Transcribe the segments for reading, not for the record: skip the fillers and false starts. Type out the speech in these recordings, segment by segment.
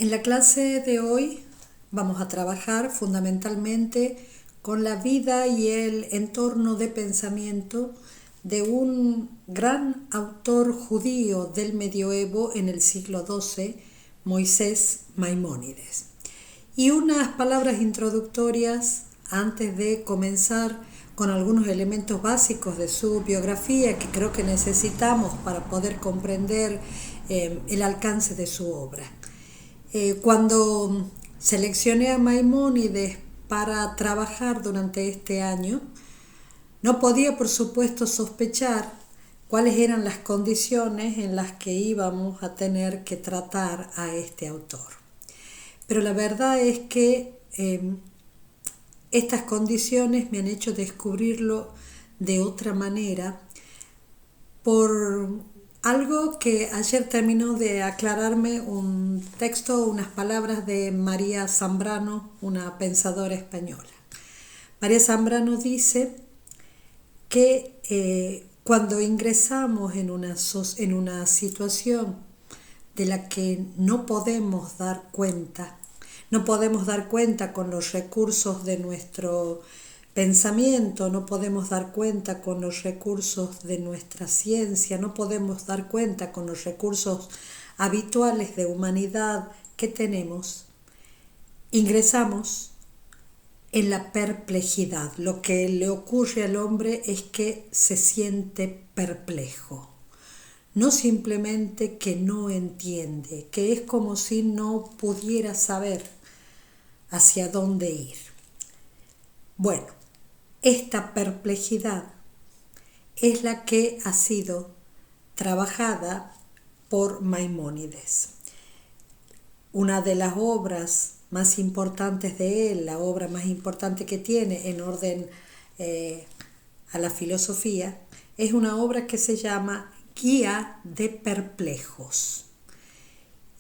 En la clase de hoy vamos a trabajar fundamentalmente con la vida y el entorno de pensamiento de un gran autor judío del medioevo en el siglo XII, Moisés Maimónides. Y unas palabras introductorias antes de comenzar con algunos elementos básicos de su biografía que creo que necesitamos para poder comprender el alcance de su obra. Cuando seleccioné a Maimónides para trabajar durante este año, no podía por supuesto sospechar cuáles eran las condiciones en las que íbamos a tener que tratar a este autor. Pero la verdad es que estas condiciones me han hecho descubrirlo de otra manera por algo que ayer terminó de aclararme un texto, unas palabras de María Zambrano, una pensadora española. María Zambrano dice que cuando ingresamos en una situación de la que no podemos dar cuenta con los recursos de nuestro pensamiento, no podemos dar cuenta con los recursos de nuestra ciencia, no podemos dar cuenta con los recursos habituales de humanidad que tenemos, ingresamos en la perplejidad. Lo que le ocurre al hombre es que se siente perplejo. No simplemente que no entiende, que es como si no pudiera saber hacia dónde ir. Bueno, esta perplejidad es la que ha sido trabajada por Maimónides. Una de las obras más importantes de él, la obra más importante que tiene en orden a la filosofía, es una obra que se llama Guía de Perplejos.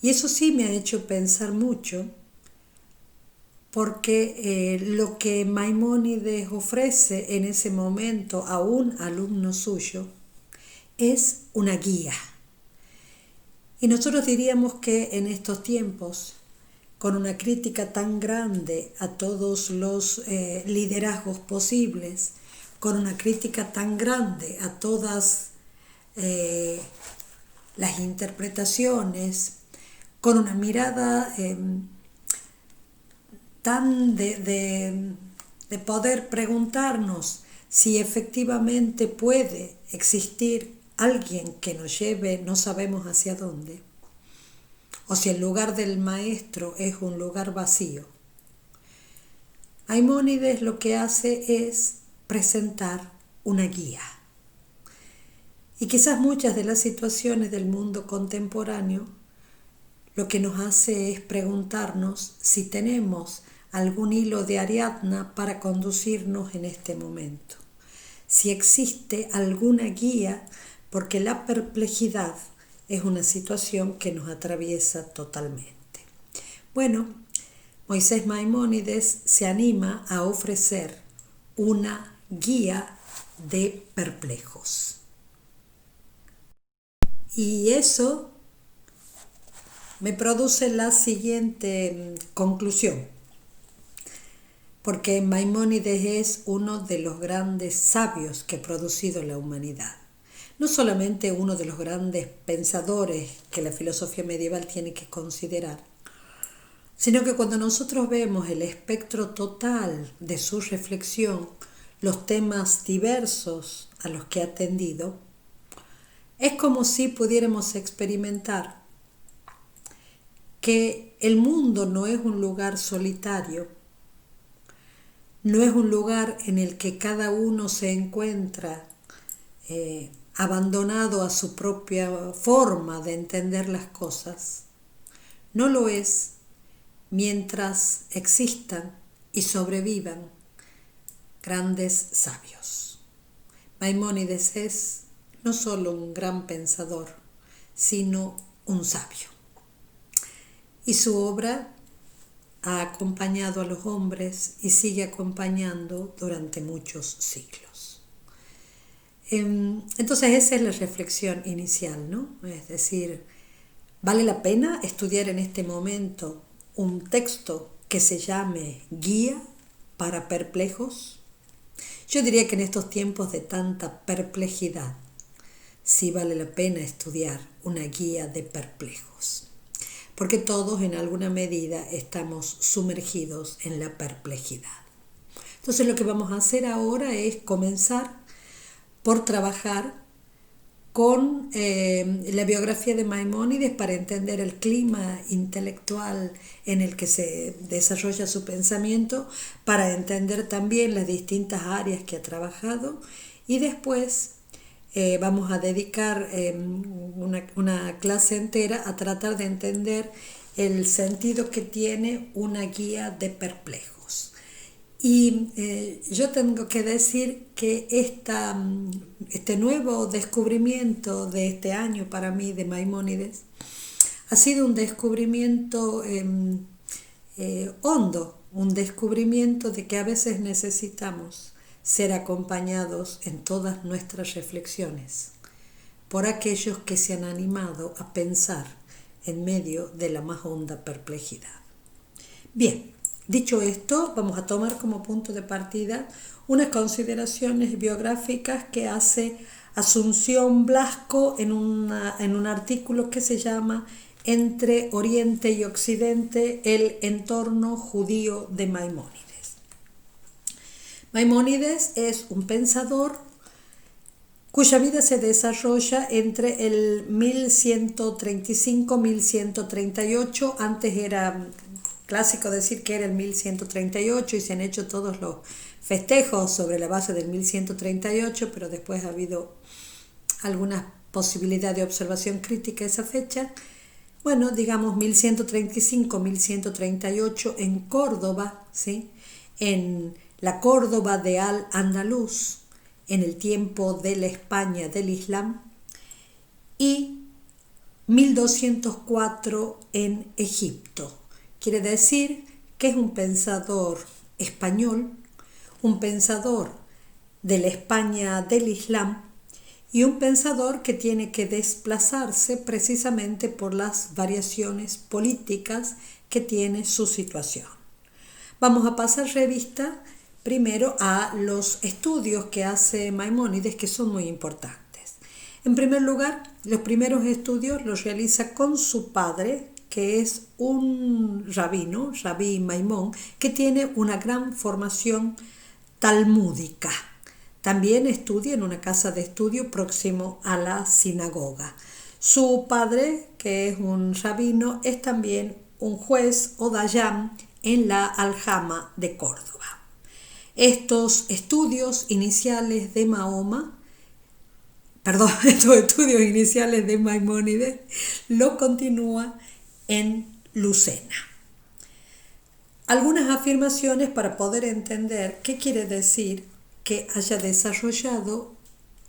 Y eso sí me ha hecho pensar mucho, porque lo que Maimónides ofrece en ese momento a un alumno suyo es una guía. Y nosotros diríamos que en estos tiempos, con una crítica tan grande a todos los liderazgos posibles, con una crítica tan grande a todas las interpretaciones, con una mirada tan de poder preguntarnos si efectivamente puede existir alguien que nos lleve no sabemos hacia dónde, o si el lugar del maestro es un lugar vacío. Maimónides lo que hace es presentar una guía. Y quizás muchas de las situaciones del mundo contemporáneo lo que nos hace es preguntarnos si tenemos algún hilo de Ariadna para conducirnos en este momento. Si existe alguna guía, porque la perplejidad es una situación que nos atraviesa totalmente. Bueno, Moisés Maimónides se anima a ofrecer una guía de perplejos. Y eso me produce la siguiente conclusión, porque Maimónides es uno de los grandes sabios que ha producido la humanidad. No solamente uno de los grandes pensadores que la filosofía medieval tiene que considerar, sino que cuando nosotros vemos el espectro total de su reflexión, los temas diversos a los que ha atendido, es como si pudiéramos experimentar que el mundo no es un lugar solitario, no es un lugar en el que cada uno se encuentra abandonado a su propia forma de entender las cosas. No lo es mientras existan y sobrevivan grandes sabios. Maimónides es no solo un gran pensador, sino un sabio. Y su obra ha acompañado a los hombres y sigue acompañando durante muchos siglos. Entonces esa es la reflexión inicial, ¿no? Es decir, ¿Vale la pena estudiar en este momento un texto que se llame Guía para Perplejos? Yo diría que en estos tiempos de tanta perplejidad, sí vale la pena estudiar una guía de perplejos, porque todos en alguna medida estamos sumergidos en la perplejidad. Entonces lo que vamos a hacer ahora es comenzar por trabajar con la biografía de Maimónides para entender el clima intelectual en el que se desarrolla su pensamiento, para entender también las distintas áreas que ha trabajado, y después vamos a dedicar una clase entera a tratar de entender el sentido que tiene una guía de perplejos. Y yo tengo que decir que este nuevo descubrimiento de este año para mí de Maimónides ha sido un descubrimiento hondo, un descubrimiento de que a veces necesitamos ser acompañados en todas nuestras reflexiones por aquellos que se han animado a pensar en medio de la más honda perplejidad. Bien. Dicho esto, vamos a tomar como punto de partida unas consideraciones biográficas que hace Asunción Blasco en un artículo que se llama Entre Oriente y Occidente, el entorno judío de Maimónides. Maimónides es un pensador cuya vida se desarrolla entre el 1135-1138, antes era clásico decir que era el 1138 y se han hecho todos los festejos sobre la base del 1138, pero después ha habido alguna posibilidad de observación crítica a esa fecha. Bueno, digamos 1135-1138 en Córdoba, ¿sí? En la Córdoba de Al-Andalus, en el tiempo de la España del Islam, y 1204 en Egipto. Quiere decir que es un pensador español, un pensador de la España del Islam y un pensador que tiene que desplazarse precisamente por las variaciones políticas que tiene su situación. Vamos a pasar revista primero a los estudios que hace Maimónides, que son muy importantes. En primer lugar, los primeros estudios los realiza con su padre, que es un rabino, Rabí Maimón, que tiene una gran formación talmúdica. También estudia en una casa de estudio próximo a la sinagoga. Su padre, que es un rabino, es también un juez o dayán en la Aljama de Córdoba. Estos estudios iniciales de Maimónides lo continúa en Lucena. Algunas afirmaciones para poder entender qué quiere decir que haya desarrollado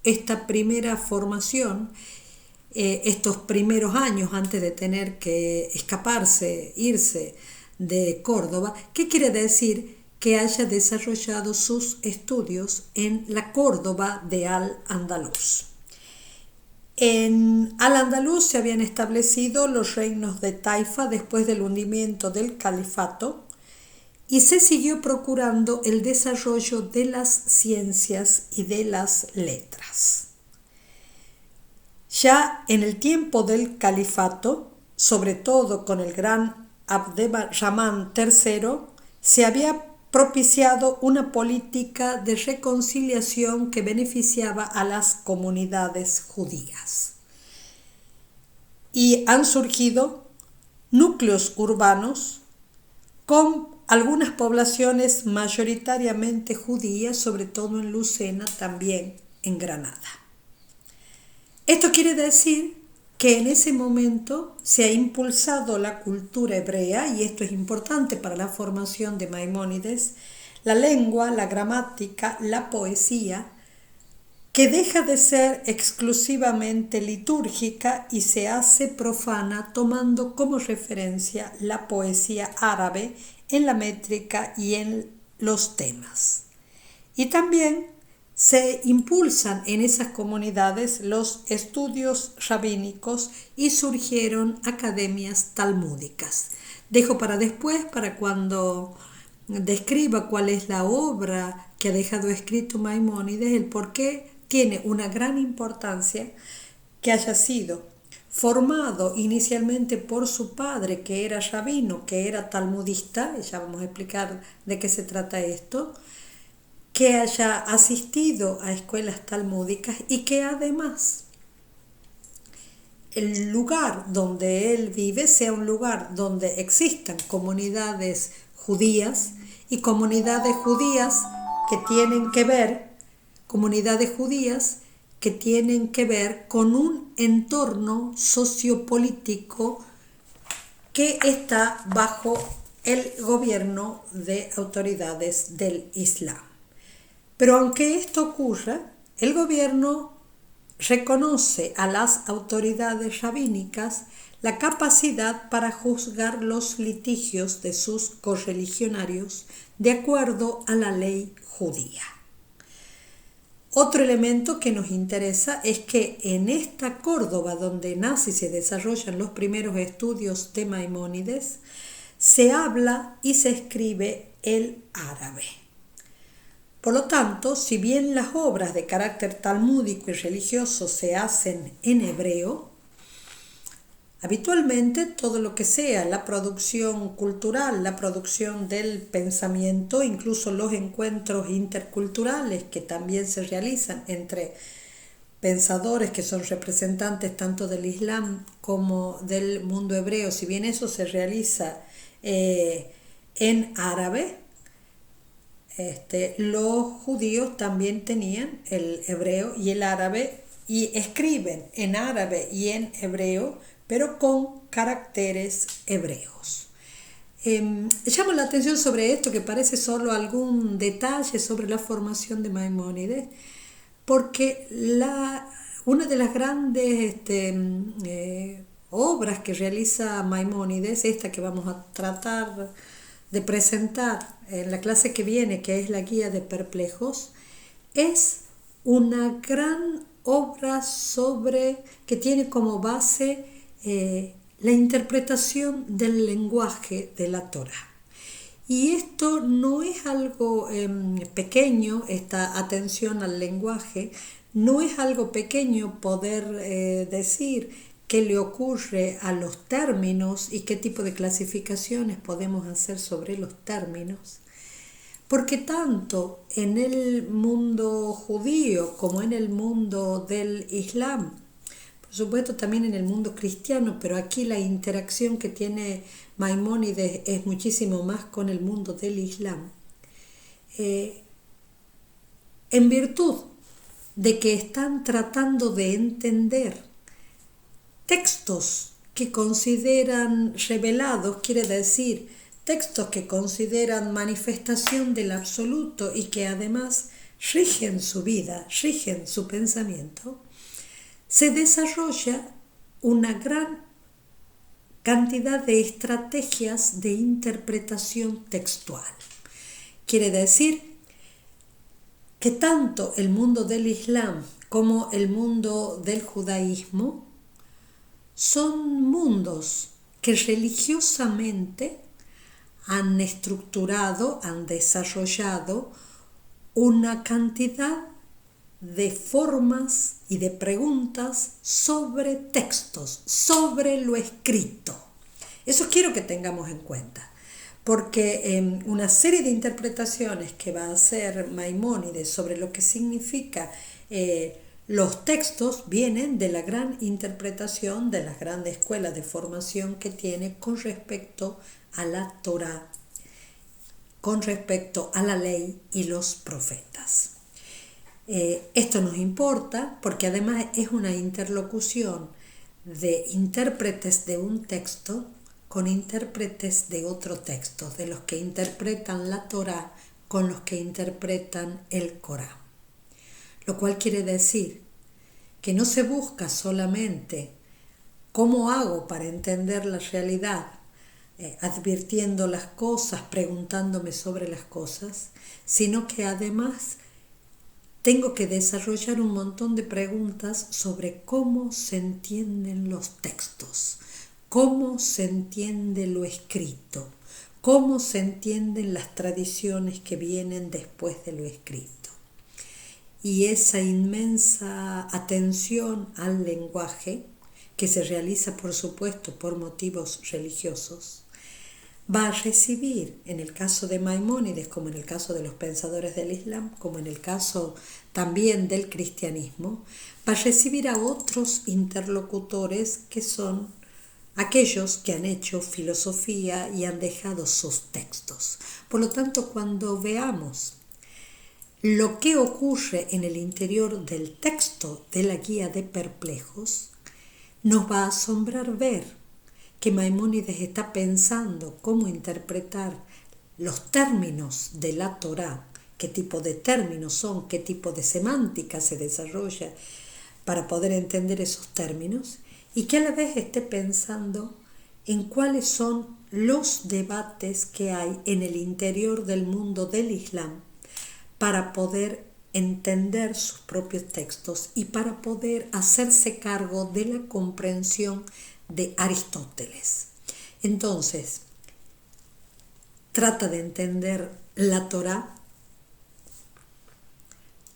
esta primera formación, estos primeros años antes de tener que irse de Córdoba. ¿Qué quiere decir que haya desarrollado sus estudios en la Córdoba de Al-Andalus? En Al-Andalus se habían establecido los reinos de Taifa después del hundimiento del califato y se siguió procurando el desarrollo de las ciencias y de las letras. Ya en el tiempo del califato, sobre todo con el gran Abd-er-Rahman III, se había propiciado una política de reconciliación que beneficiaba a las comunidades judías. Y han surgido núcleos urbanos con algunas poblaciones mayoritariamente judías, sobre todo en Lucena, también en Granada. Esto quiere decir que en ese momento se ha impulsado la cultura hebrea, y esto es importante para la formación de Maimónides, la lengua, la gramática, la poesía, que deja de ser exclusivamente litúrgica y se hace profana, tomando como referencia la poesía árabe en la métrica y en los temas. Y también se impulsan en esas comunidades los estudios rabínicos y surgieron academias talmúdicas. Dejo para después, para cuando describa cuál es la obra que ha dejado escrito Maimónides, el por qué tiene una gran importancia que haya sido formado inicialmente por su padre, que era rabino, que era talmudista, y ya vamos a explicar de qué se trata esto, que haya asistido a escuelas talmúdicas y que además el lugar donde él vive sea un lugar donde existan comunidades judías y comunidades judías que tienen que ver, con un entorno sociopolítico que está bajo el gobierno de autoridades del Islam. Pero aunque esto ocurra, el gobierno reconoce a las autoridades rabínicas la capacidad para juzgar los litigios de sus correligionarios de acuerdo a la ley judía. Otro elemento que nos interesa es que en esta Córdoba, donde nace y se desarrollan los primeros estudios de Maimónides, se habla y se escribe el árabe. Por lo tanto, si bien las obras de carácter talmúdico y religioso se hacen en hebreo, habitualmente todo lo que sea la producción cultural, la producción del pensamiento, incluso los encuentros interculturales que también se realizan entre pensadores que son representantes tanto del Islam como del mundo hebreo, si bien eso se realiza en árabe, los judíos también tenían el hebreo y el árabe y escriben en árabe y en hebreo, pero con caracteres hebreos. Llamo la atención sobre esto, que parece solo algún detalle sobre la formación de Maimónides, porque una de las grandes obras que realiza Maimónides, esta que vamos a tratar de presentar en la clase que viene, que es la Guía de Perplejos, es una gran obra que tiene como base la interpretación del lenguaje de la Torá. Y esto no es algo pequeño, esta atención al lenguaje, no es algo pequeño poder decir qué le ocurre a los términos y qué tipo de clasificaciones podemos hacer sobre los términos, porque tanto en el mundo judío como en el mundo del Islam, por supuesto también en el mundo cristiano, pero aquí la interacción que tiene Maimónides es muchísimo más con el mundo del Islam, en virtud de que están tratando de entender textos que consideran revelados, quiere decir textos que consideran manifestación del absoluto y que además rigen su vida, rigen su pensamiento, se desarrolla una gran cantidad de estrategias de interpretación textual. Quiere decir que tanto el mundo del Islam como el mundo del judaísmo son mundos que religiosamente han estructurado, han desarrollado una cantidad de formas y de preguntas sobre textos, sobre lo escrito. Eso quiero que tengamos en cuenta, porque una serie de interpretaciones que va a hacer Maimónides sobre lo que significa los textos vienen de la gran interpretación de las grandes escuelas de formación que tiene con respecto a la Torá, con respecto a la ley y los profetas. Esto nos importa porque además es una interlocución de intérpretes de un texto con intérpretes de otro texto, de los que interpretan la Torá con los que interpretan el Corán. Lo cual quiere decir que no se busca solamente cómo hago para entender la realidad, advirtiendo las cosas, preguntándome sobre las cosas, sino que además tengo que desarrollar un montón de preguntas sobre cómo se entienden los textos, cómo se entiende lo escrito, cómo se entienden las tradiciones que vienen después de lo escrito. Y esa inmensa atención al lenguaje, que se realiza por supuesto por motivos religiosos, va a recibir, en el caso de Maimónides, como en el caso de los pensadores del Islam, como en el caso también del cristianismo, va a recibir a otros interlocutores que son aquellos que han hecho filosofía y han dejado sus textos. Por lo tanto, cuando veamos lo que ocurre en el interior del texto de la Guía de Perplejos, nos va a asombrar ver que Maimónides está pensando cómo interpretar los términos de la Torá, qué tipo de términos son, qué tipo de semántica se desarrolla para poder entender esos términos, y que a la vez esté pensando en cuáles son los debates que hay en el interior del mundo del Islam para poder entender sus propios textos y para poder hacerse cargo de la comprensión de Aristóteles. Entonces, trata de entender la Torá,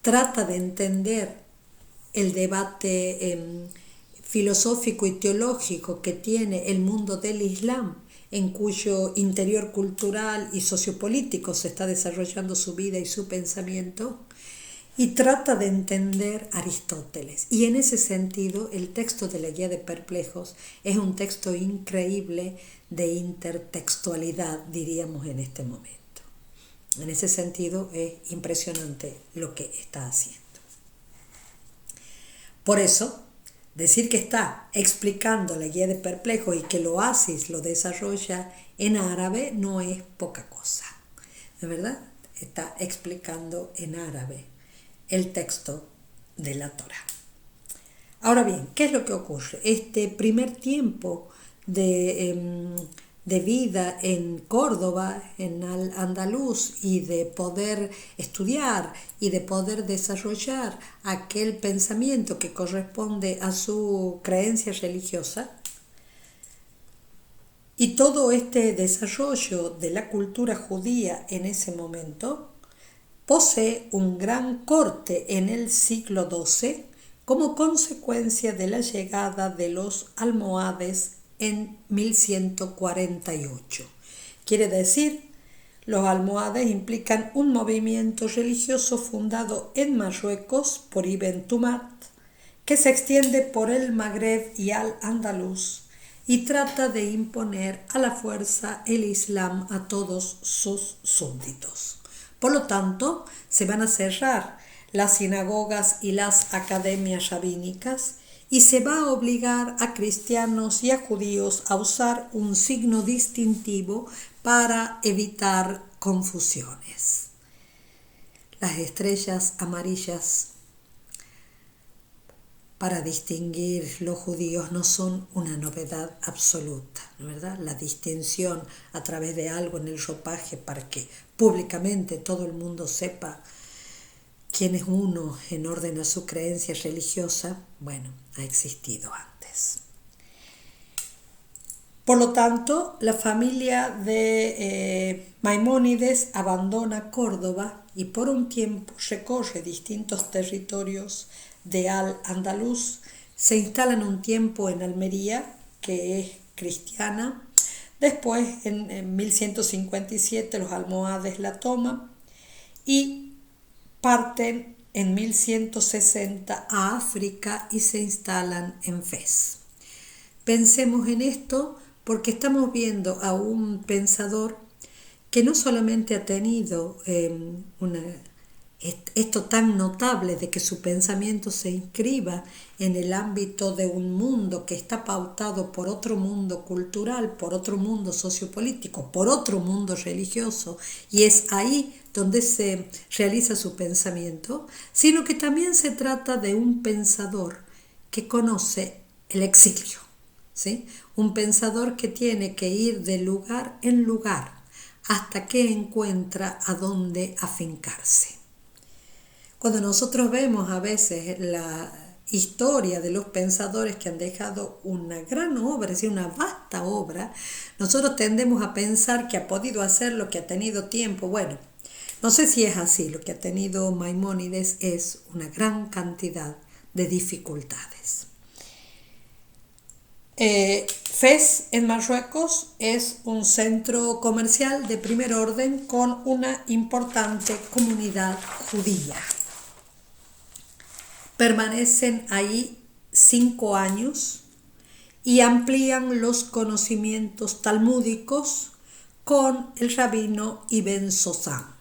trata de entender el debate filosófico y teológico que tiene el mundo del Islam, en cuyo interior cultural y sociopolítico se está desarrollando su vida y su pensamiento, y trata de entender Aristóteles. Y en ese sentido, el texto de la Guía de Perplejos es un texto increíble de intertextualidad, diríamos en este momento. En ese sentido, es impresionante lo que está haciendo. Por eso, decir que está explicando la Guía de Perplejos y que el Oasis lo desarrolla en árabe no es poca cosa. ¿De verdad? Está explicando en árabe el texto de la Torá. Ahora bien, ¿qué es lo que ocurre? Este primer tiempo de vida en Córdoba, en Al-Andalus, y de poder estudiar y de poder desarrollar aquel pensamiento que corresponde a su creencia religiosa, y todo este desarrollo de la cultura judía en ese momento posee un gran corte en el siglo XII como consecuencia de la llegada de los almohades en 1148. Quiere decir, los almohades implican un movimiento religioso fundado en Marruecos por Ibn Tumat, que se extiende por el Magreb y Al-Andalus y trata de imponer a la fuerza el Islam a todos sus súbditos. Por lo tanto, se van a cerrar las sinagogas y las academias rabínicas y se va a obligar a cristianos y a judíos a usar un signo distintivo para evitar confusiones. Las estrellas amarillas para distinguir los judíos no son una novedad absoluta, ¿no es verdad? La distinción a través de algo en el ropaje para que públicamente todo el mundo sepa quién es uno en orden a su creencia religiosa, bueno, ha existido antes. Por lo tanto, la familia de Maimónides abandona Córdoba y por un tiempo recorre distintos territorios de Al-Andalus, se instalan un tiempo en Almería, que es cristiana. Después, en 1157, los almohades la toman y parten en 1160 a África y se instalan en Fez. Pensemos en esto porque estamos viendo a un pensador que no solamente ha tenido esto tan notable de que su pensamiento se inscriba en el ámbito de un mundo que está pautado por otro mundo cultural, por otro mundo sociopolítico, por otro mundo religioso, y es ahí donde se realiza su pensamiento, sino que también se trata de un pensador que conoce el exilio, ¿sí? Un pensador que tiene que ir de lugar en lugar hasta que encuentra a dónde afincarse. Cuando nosotros vemos a veces la historia de los pensadores que han dejado una gran obra, es decir, una vasta obra, nosotros tendemos a pensar que ha podido hacer lo que ha tenido tiempo. Bueno, no sé si es así, lo que ha tenido Maimónides es una gran cantidad de dificultades. Fez en Marruecos es un centro comercial de primer orden con una importante comunidad judía. Permanecen ahí 5 años y amplían los conocimientos talmúdicos con el rabino Ibn Sosam.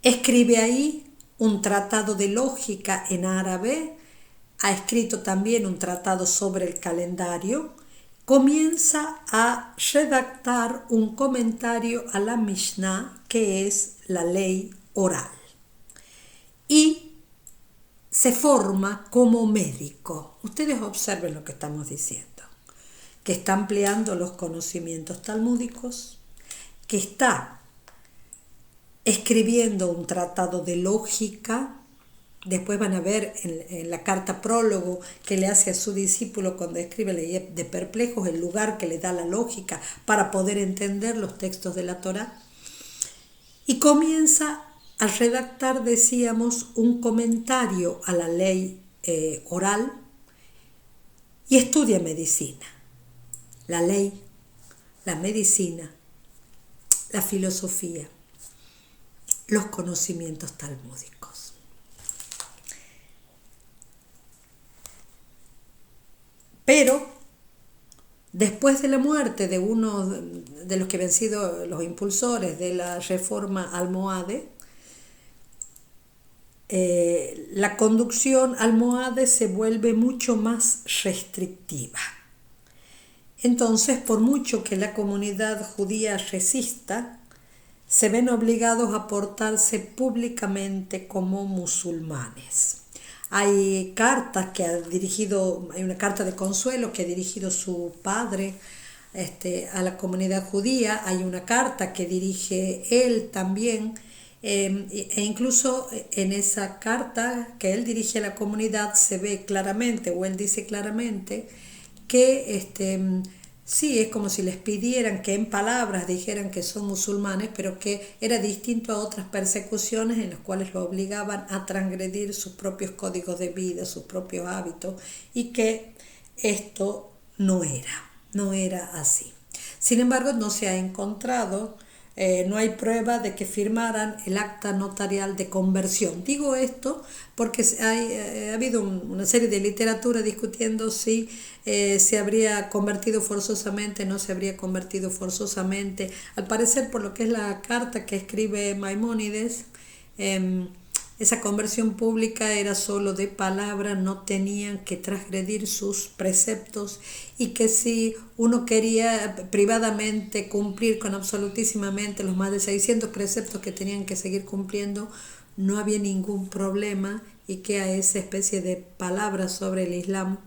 Escribe ahí un tratado de lógica en árabe, ha escrito también un tratado sobre el calendario, comienza a redactar un comentario a la Mishnah, que es la ley oral, y se forma como médico. Ustedes observen lo que estamos diciendo, que está ampliando los conocimientos talmúdicos, que está escribiendo un tratado de lógica. Después van a ver en la carta prólogo que le hace a su discípulo cuando escribe Ley de Perplejos, el lugar que le da la lógica para poder entender los textos de la Torá. Y comienza a redactar, decíamos, un comentario a la ley oral y estudia medicina, la ley, la medicina, la filosofía, los conocimientos talmúdicos. Pero después de la muerte de uno de los que habían sido los impulsores de la reforma almohade, la conducción almohade se vuelve mucho más restrictiva. Entonces, por mucho que la comunidad judía resista, se ven obligados a portarse públicamente como musulmanes. Hay cartas que ha dirigido, hay una carta de consuelo que ha dirigido su padre a la comunidad judía, hay una carta que dirige él también, e incluso en esa carta que él dirige a la comunidad se ve claramente, o él dice claramente, que sí, es como si les pidieran que en palabras dijeran que son musulmanes, pero que era distinto a otras persecuciones en las cuales lo obligaban a transgredir sus propios códigos de vida, sus propios hábitos, y que esto no era así. Sin embargo, no se ha encontrado, no hay prueba de que firmaran el acta notarial de conversión. Digo esto porque ha habido una serie de literatura discutiendo si se habría convertido forzosamente, no se habría convertido forzosamente. Al parecer, por lo que es la carta que escribe Maimónides, esa conversión pública era solo de palabra, no tenían que transgredir sus preceptos, y que si uno quería privadamente cumplir con absolutísimamente los más de 600 preceptos que tenían que seguir cumpliendo, no había ningún problema, y que a esa especie de palabras sobre el Islam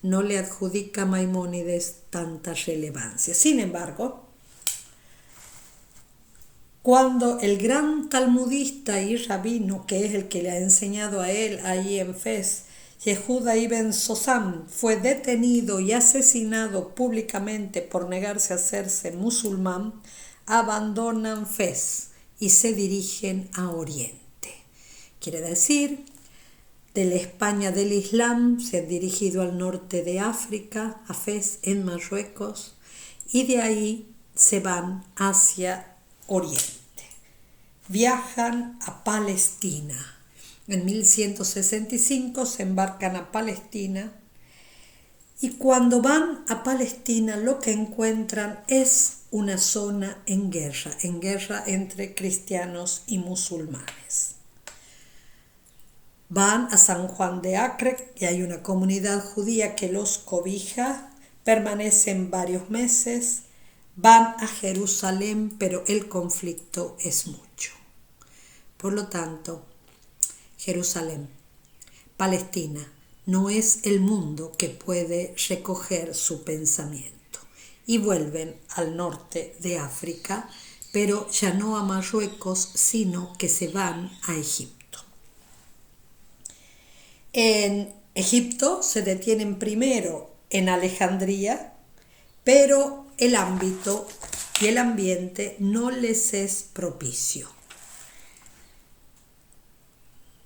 no le adjudica a Maimónides tanta relevancia. Sin embargo, cuando el gran talmudista y rabino, que es el que le ha enseñado a él ahí en Fez, Yehuda ibn Sosam, fue detenido y asesinado públicamente por negarse a hacerse musulmán, abandonan Fez y se dirigen a Oriente. Quiere decir, de la España del Islam se han dirigido al norte de África, a Fez en Marruecos, y de ahí se van hacia Oriente. Viajan a Palestina. En 1165 se embarcan a Palestina, y cuando van a Palestina lo que encuentran es una zona en guerra entre cristianos y musulmanes. Van a San Juan de Acre y hay una comunidad judía que los cobija, permanecen varios meses, van a Jerusalén, pero el conflicto es mucho. Por lo tanto, Jerusalén, Palestina, no es el mundo que puede recoger su pensamiento. Y vuelven al norte de África, pero ya no a Marruecos, sino que se van a Egipto. En Egipto se detienen primero en Alejandría, pero el ámbito y el ambiente no les es propicio,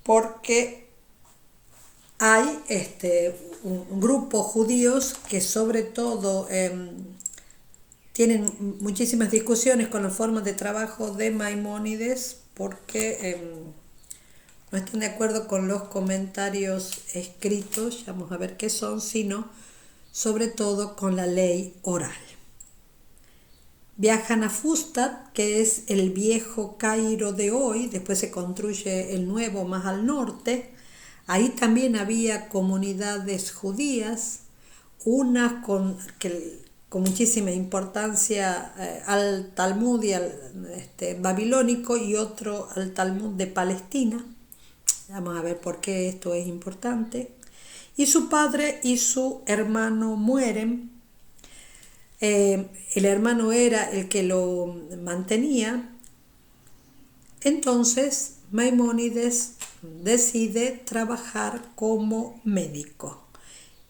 porque hay un grupo judíos que sobre todo tienen muchísimas discusiones con la forma de trabajo de Maimónides, porque no están de acuerdo con los comentarios escritos, vamos a ver qué son, sino sobre todo con la ley oral. Viajan a Fustat, que es el viejo Cairo de hoy, después se construye el nuevo más al norte. Ahí también había comunidades judías, una con muchísima importancia al Talmud y al babilónico, y otro al Talmud de Palestina. Vamos a ver por qué esto es importante. Y su padre y su hermano mueren. El hermano era el que lo mantenía. Entonces Maimónides decide trabajar como médico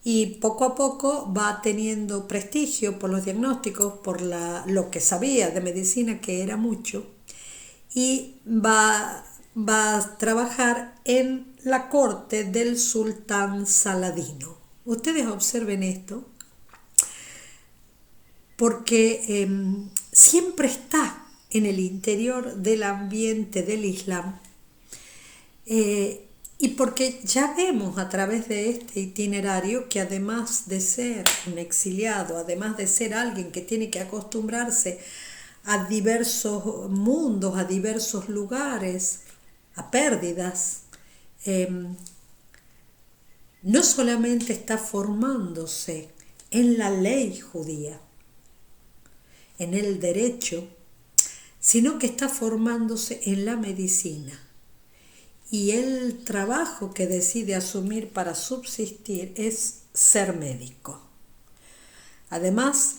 y poco a poco va teniendo prestigio por los diagnósticos, por lo que sabía de medicina, que era mucho, y va a trabajar en la corte del sultán Saladino. Ustedes observen esto, porque siempre está en el interior del ambiente del Islam, y porque ya vemos a través de este itinerario que además de ser un exiliado, además de ser alguien que tiene que acostumbrarse a diversos mundos, a diversos lugares, a pérdidas, no solamente está formándose en la ley judía, en el derecho, sino que está formándose en la medicina. Y el trabajo que decide asumir para subsistir es ser médico. Además,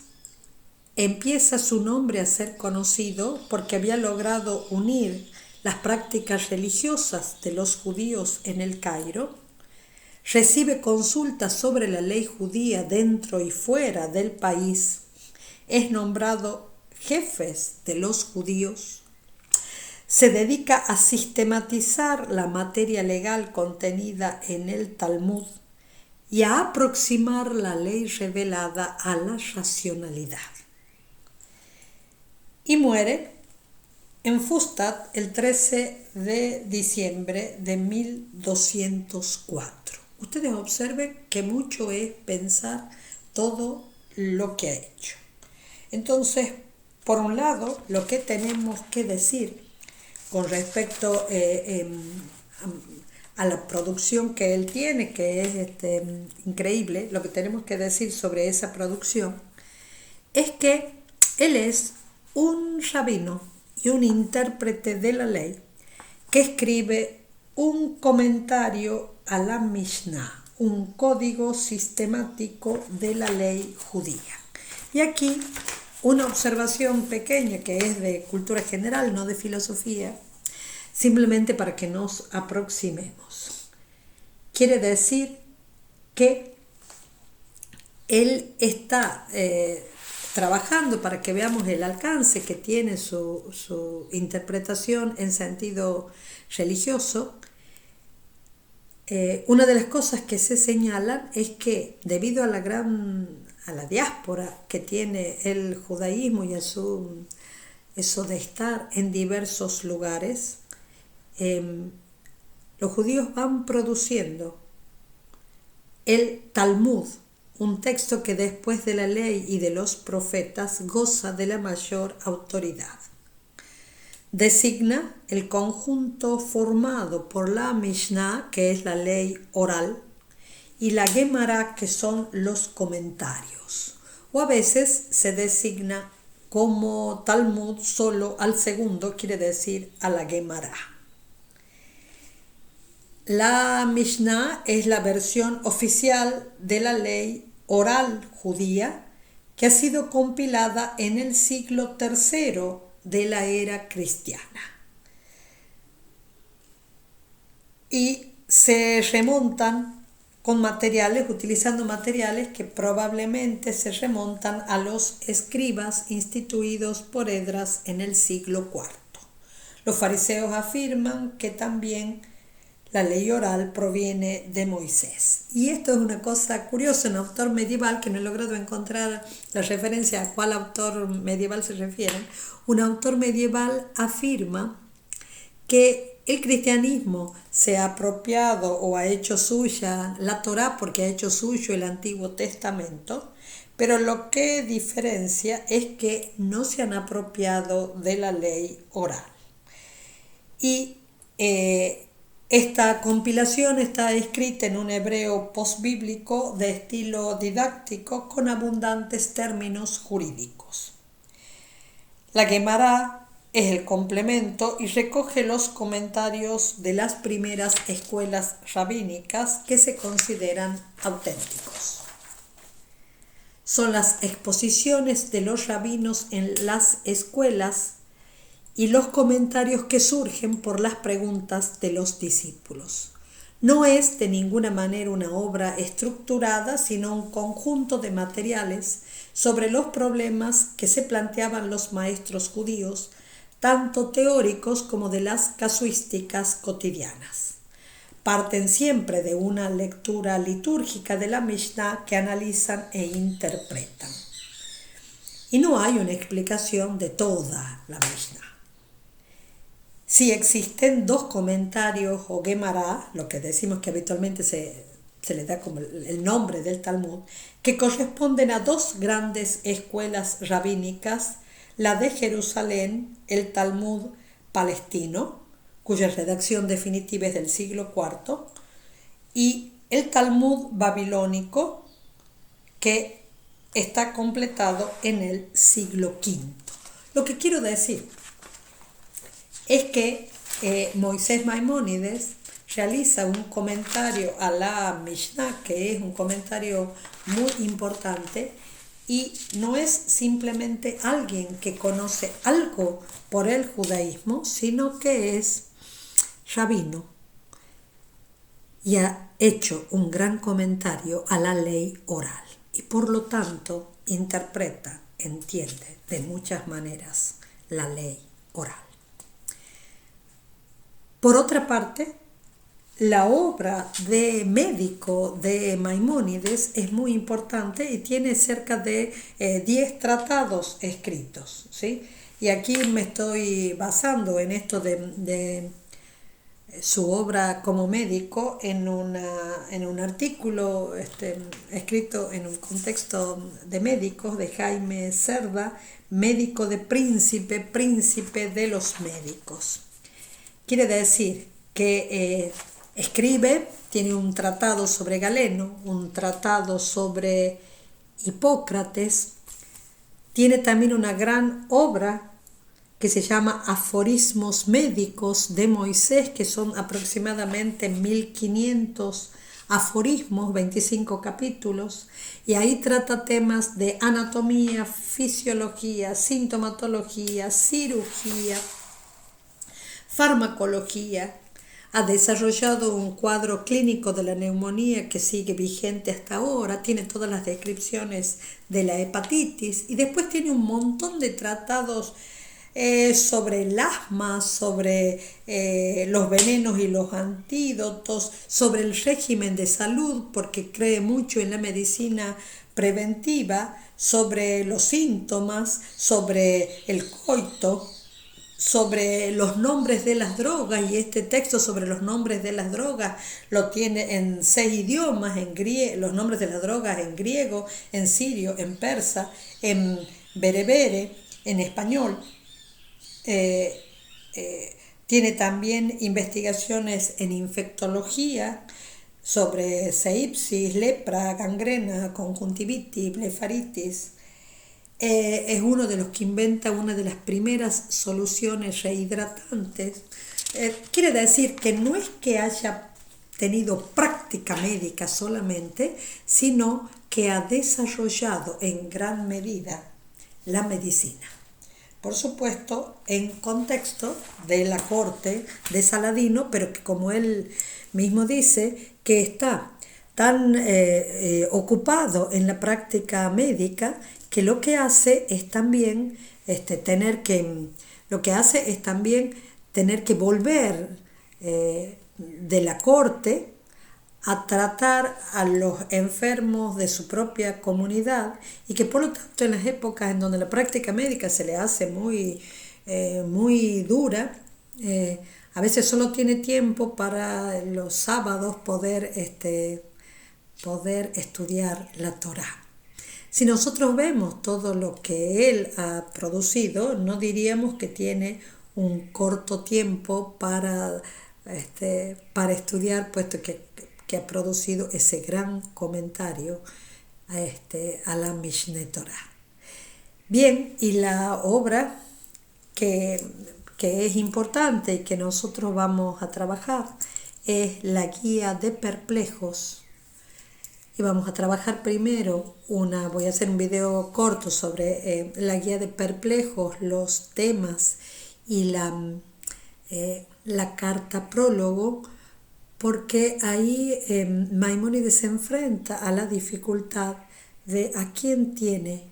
empieza su nombre a ser conocido porque había logrado unir las prácticas religiosas de los judíos en el Cairo, recibe consultas sobre la ley judía dentro y fuera del país, es nombrado jefe de los judíos, se dedica a sistematizar la materia legal contenida en el Talmud y a aproximar la ley revelada a la racionalidad. Y muere en Fustat el 13 de diciembre de 1204. Ustedes observen que mucho es pensar todo lo que ha hecho. Entonces, por un lado, lo que tenemos que decir con respecto a la producción que él tiene, que es increíble, lo que tenemos que decir sobre esa producción es que él es un rabino y un intérprete de la ley que escribe un comentario a la Mishnah, un código sistemático de la ley judía. Y aquí una observación pequeña que es de cultura general, no de filosofía, simplemente para que nos aproximemos. Quiere decir que él está trabajando, para que veamos el alcance que tiene su interpretación en sentido religioso. Una de las cosas que se señalan es que debido a la diáspora que tiene el judaísmo y eso de estar en diversos lugares, los judíos van produciendo el Talmud, un texto que después de la ley y de los profetas goza de la mayor autoridad. Designa el conjunto formado por la Mishnah, que es la ley oral, y la Gemara, que son los comentarios. O a veces se designa como Talmud solo al segundo, quiere decir a la Gemara. La Mishnah es la versión oficial de la ley oral judía que ha sido compilada en el siglo III de la era cristiana. Y se remontan utilizando materiales que probablemente se remontan a los escribas instituidos por Esdras en el siglo IV. Los fariseos afirman que también la ley oral proviene de Moisés. Y esto es una cosa curiosa, un autor medieval, que no he logrado encontrar la referencia a cuál autor medieval se refieren. Un autor medieval afirma que el cristianismo se ha apropiado o ha hecho suya la Torá porque ha hecho suyo el Antiguo Testamento, pero lo que diferencia es que no se han apropiado de la ley oral. Y esta compilación está escrita en un hebreo postbíblico de estilo didáctico con abundantes términos jurídicos. La Guemará es el complemento y recoge los comentarios de las primeras escuelas rabínicas que se consideran auténticos. Son las exposiciones de los rabinos en las escuelas y los comentarios que surgen por las preguntas de los discípulos. No es de ninguna manera una obra estructurada, sino un conjunto de materiales sobre los problemas que se planteaban los maestros judíos, tanto teóricos como de las casuísticas cotidianas. Parten siempre de una lectura litúrgica de la Mishnah que analizan e interpretan. Y no hay una explicación de toda la Mishnah. Sí existen dos comentarios o Guemará, lo que decimos que habitualmente se le da como el nombre del Talmud, que corresponden a dos grandes escuelas rabínicas, la de Jerusalén, el Talmud palestino, cuya redacción definitiva es del siglo IV, y el Talmud babilónico, que está completado en el siglo V. Lo que quiero decir es que Moisés Maimónides realiza un comentario a la Mishnah, que es un comentario muy importante, y no es simplemente alguien que conoce algo por el judaísmo, sino que es rabino y ha hecho un gran comentario a la ley oral y por lo tanto interpreta, entiende de muchas maneras la ley oral. Por otra parte, la obra de médico de Maimónides es muy importante y tiene cerca de 10 tratados escritos, ¿sí? Y aquí me estoy basando en esto de su obra como médico en un artículo escrito en un contexto de médicos de Jaime Cerda, médico de príncipe de los médicos. Quiere decir que escribe, tiene un tratado sobre Galeno, un tratado sobre Hipócrates, tiene también una gran obra que se llama Aforismos Médicos de Moisés, que son aproximadamente 1500 aforismos, 25 capítulos, y ahí trata temas de anatomía, fisiología, sintomatología, cirugía, farmacología. Ha desarrollado un cuadro clínico de la neumonía que sigue vigente hasta ahora, tiene todas las descripciones de la hepatitis y después tiene un montón de tratados sobre el asma, sobre los venenos y los antídotos, sobre el régimen de salud, porque cree mucho en la medicina preventiva, sobre los síntomas, sobre el coito, sobre los nombres de las drogas, y este texto sobre los nombres de las drogas lo tiene en 6 idiomas, los nombres de las drogas en griego, en sirio, en persa, en berebere, en español. Tiene también investigaciones en infectología sobre sepsis, lepra, gangrena, conjuntivitis, blefaritis. Es uno de los que inventa una de las primeras soluciones rehidratantes. Quiere decir que no es que haya tenido práctica médica solamente, sino que ha desarrollado en gran medida la medicina. por supuesto, en contexto de la corte de Saladino, pero que como él mismo dice, que está tan ocupado en la práctica médica que lo que hace es también tener que volver de la corte a tratar a los enfermos de su propia comunidad y que por lo tanto en las épocas en donde la práctica médica se le hace muy dura, a veces solo tiene tiempo para los sábados poder estudiar la Torá. Si nosotros vemos todo lo que él ha producido, no diríamos que tiene un corto tiempo para estudiar, puesto que ha producido ese gran comentario a la Mishneh Torah. Bien, y la obra que es importante y que nosotros vamos a trabajar es la Guía de Perplejos. Y vamos a trabajar primero voy a hacer un video corto sobre la Guía de Perplejos, los temas y la carta prólogo, porque ahí Maimónides se enfrenta a la dificultad de a quién tiene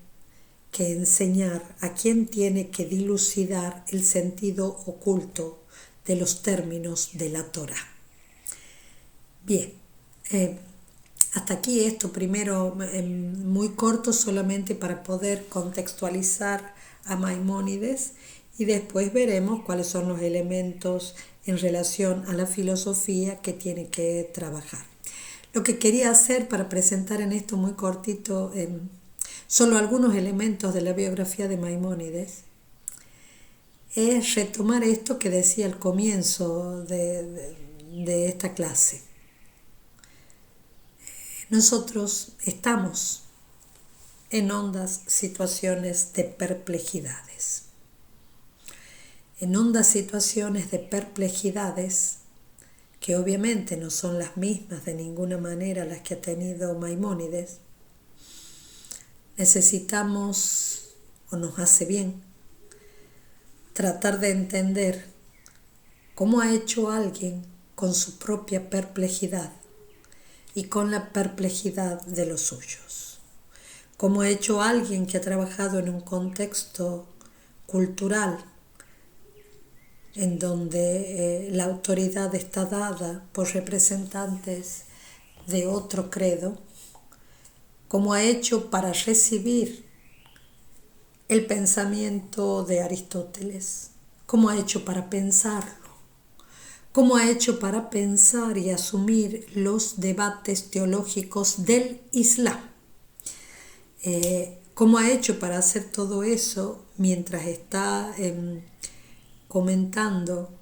que enseñar, a quién tiene que dilucidar el sentido oculto de los términos de la Torá. Bien, hasta aquí esto primero muy corto solamente para poder contextualizar a Maimónides y después veremos cuáles son los elementos en relación a la filosofía que tiene que trabajar. Lo que quería hacer para presentar en esto muy cortito solo algunos elementos de la biografía de Maimónides es retomar esto que decía al comienzo de esta clase. Nosotros estamos en hondas situaciones de perplejidades. En hondas situaciones de perplejidades que obviamente no son las mismas de ninguna manera las que ha tenido Maimónides, necesitamos, o nos hace bien, tratar de entender cómo ha hecho alguien con su propia perplejidad y con la perplejidad de los suyos. Cómo ha hecho alguien que ha trabajado en un contexto cultural en donde la autoridad está dada por representantes de otro credo, cómo ha hecho para recibir el pensamiento de Aristóteles, cómo ha hecho para pensarlo, cómo ha hecho para pensar y asumir los debates teológicos del Islam, cómo ha hecho para hacer todo eso mientras está comentando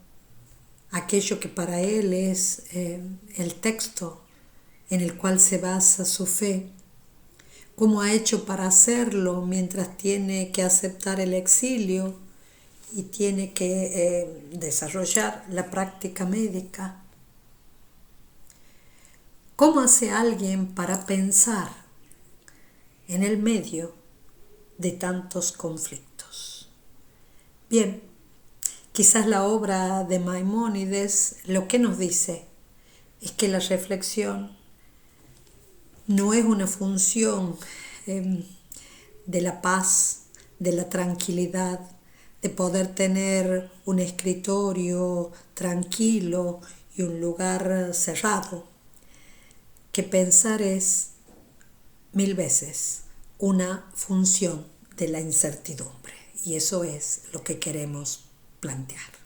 aquello que para él es el texto en el cual se basa su fe, cómo ha hecho para hacerlo mientras tiene que aceptar el exilio y tiene que desarrollar la práctica médica. ¿Cómo hace alguien para pensar en el medio de tantos conflictos? Bien, quizás la obra de Maimónides lo que nos dice es que la reflexión no es una función de la paz, de la tranquilidad, de poder tener un escritorio tranquilo y un lugar cerrado, que pensar es 1000 veces una función de la incertidumbre, y eso es lo que queremos plantear.